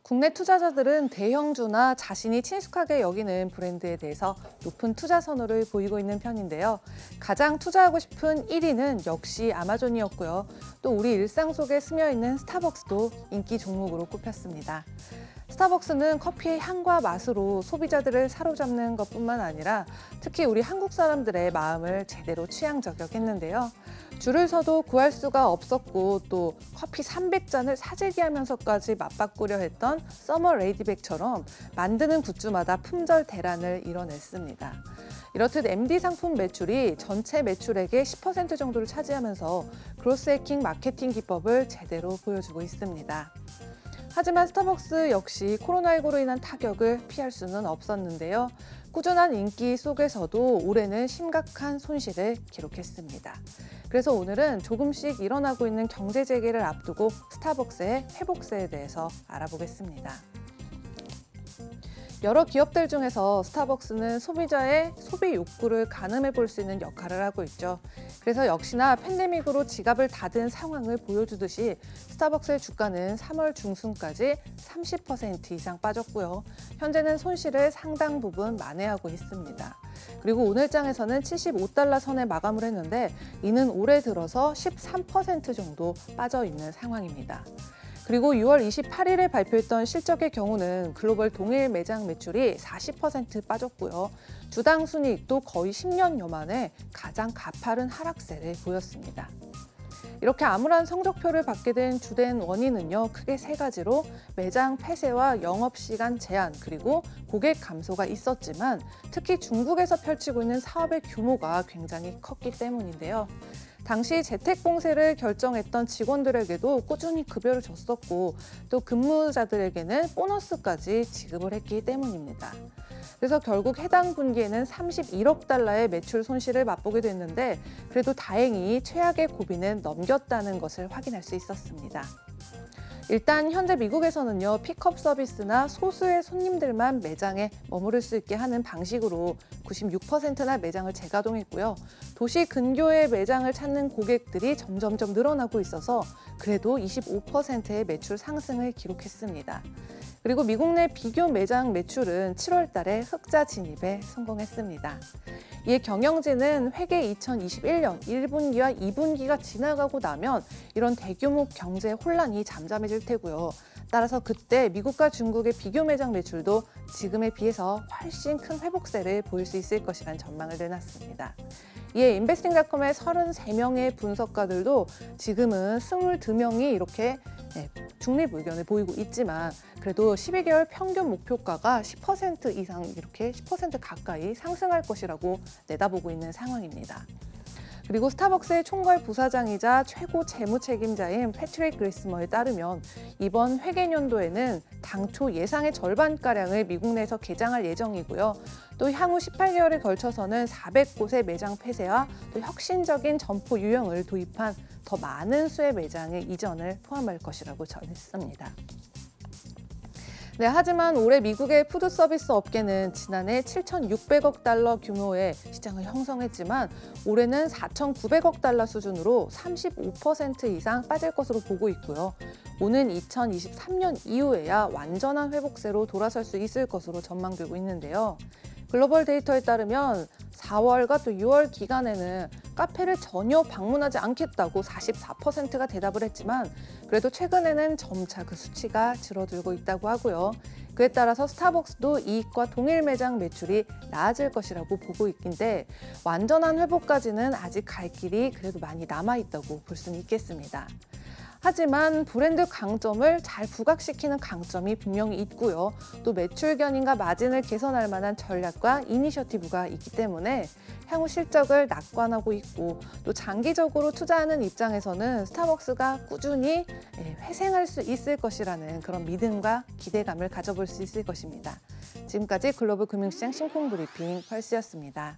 국내 투자자들은 대형주나 자신이 친숙하게 여기는 브랜드에 대해서 높은 투자 선호를 보이고 있는 편인데요. 가장 투자하고 싶은 1위는 역시 아마존이었고요. 또 우리 일상 속에 스며 있는 스타벅스도 인기 종목으로 꼽혔습니다. 스타벅스는 커피의 향과 맛으로 소비자들을 사로잡는 것뿐만 아니라 특히 우리 한국 사람들의 마음을 제대로 취향 저격했는데요. 줄을 서도 구할 수가 없었고 또 커피 300잔을 사재기 하면서까지 맞바꾸려 했던 서머 레이디백처럼 만드는 굿즈마다 품절 대란을 이뤄냈습니다. 이렇듯 MD 상품 매출이 전체 매출액의 10% 정도를 차지하면서 그로스 해킹 마케팅 기법을 제대로 보여주고 있습니다. 하지만 스타벅스 역시 코로나19로 인한 타격을 피할 수는 없었는데요. 꾸준한 인기 속에서도 올해는 심각한 손실을 기록했습니다. 그래서 오늘은 조금씩 일어나고 있는 경제 재개를 앞두고 스타벅스의 회복세에 대해서 알아보겠습니다. 여러 기업들 중에서 스타벅스는 소비자의 소비 욕구를 가늠해 볼 수 있는 역할을 하고 있죠. 그래서 역시나 팬데믹으로 지갑을 닫은 상황을 보여주듯이 스타벅스의 주가는 3월 중순까지 30% 이상 빠졌고요. 현재는 손실을 상당 부분 만회하고 있습니다. 그리고 오늘장에서는 75달러 선에 마감을 했는데 이는 올해 들어서 13% 정도 빠져 있는 상황입니다. 그리고 6월 28일에 발표했던 실적의 경우는 글로벌 동일 매장 매출이 40% 빠졌고요. 주당 순이익도 거의 10년여 만에 가장 가파른 하락세를 보였습니다. 이렇게 암울한 성적표를 받게 된 주된 원인은요, 크게 세 가지로 매장 폐쇄와 영업시간 제한, 그리고 고객 감소가 있었지만 특히 중국에서 펼치고 있는 사업의 규모가 굉장히 컸기 때문인데요. 당시 재택공세를 결정했던 직원들에게도 꾸준히 급여를 줬었고 또 근무자들에게는 보너스까지 지급을 했기 때문입니다. 그래서 결국 해당 분기에는 31억 달러의 매출 손실을 맛보게 됐는데 그래도 다행히 최악의 고비는 넘겼다는 것을 확인할 수 있었습니다. 일단 현재 미국에서는요, 픽업 서비스나 소수의 손님들만 매장에 머무를 수 있게 하는 방식으로 96%나 매장을 재가동했고요. 도시 근교의 매장을 찾는 고객들이 점점점 늘어나고 있어서 그래도 25%의 매출 상승을 기록했습니다. 그리고 미국 내 비교 매장 매출은 7월 달에 흑자 진입에 성공했습니다. 이에 경영진은 회계 2021년 1분기와 2분기가 지나가고 나면 이런 대규모 경제 혼란이 잠잠해질 테고요. 따라서 그때 미국과 중국의 비교 매장 매출도 지금에 비해서 훨씬 큰 회복세를 보일 수 있을 것이라는 전망을 내놨습니다. 이에 인베스팅닷컴의 33명의 분석가들도 지금은 22명이 이렇게 중립 의견을 보이고 있지만 그래도 12개월 평균 목표가가 10% 이상 이렇게 10% 가까이 상승할 것이라고 내다보고 있는 상황입니다. 그리고 스타벅스의 총괄 부사장이자 최고 재무 책임자인 패트릭 그리스머에 따르면 이번 회계년도에는 당초 예상의 절반가량을 미국 내에서 개장할 예정이고요. 또 향후 18개월에 걸쳐서는 400곳의 매장 폐쇄와 또 혁신적인 점포 유형을 도입한 더 많은 수의 매장의 이전을 포함할 것이라고 전했습니다. 네, 하지만 올해 미국의 푸드 서비스 업계는 지난해 7,600억 달러 규모의 시장을 형성했지만 올해는 4,900억 달러 수준으로 35% 이상 빠질 것으로 보고 있고요. 오는 2023년 이후에야 완전한 회복세로 돌아설 수 있을 것으로 전망되고 있는데요. 글로벌 데이터에 따르면 4월과 또 6월 기간에는 카페를 전혀 방문하지 않겠다고 44%가 대답을 했지만 그래도 최근에는 점차 그 수치가 줄어들고 있다고 하고요. 그에 따라서 스타벅스도 이익과 동일 매장 매출이 나아질 것이라고 보고 있긴데 완전한 회복까지는 아직 갈 길이 그래도 많이 남아있다고 볼 수는 있겠습니다. 하지만 브랜드 강점을 잘 부각시키는 강점이 분명히 있고요. 또 매출 견인과 마진을 개선할 만한 전략과 이니셔티브가 있기 때문에 향후 실적을 낙관하고 있고 또 장기적으로 투자하는 입장에서는 스타벅스가 꾸준히 회생할 수 있을 것이라는 그런 믿음과 기대감을 가져볼 수 있을 것입니다. 지금까지 글로벌 금융시장 심쿵 브리핑 펄스였습니다.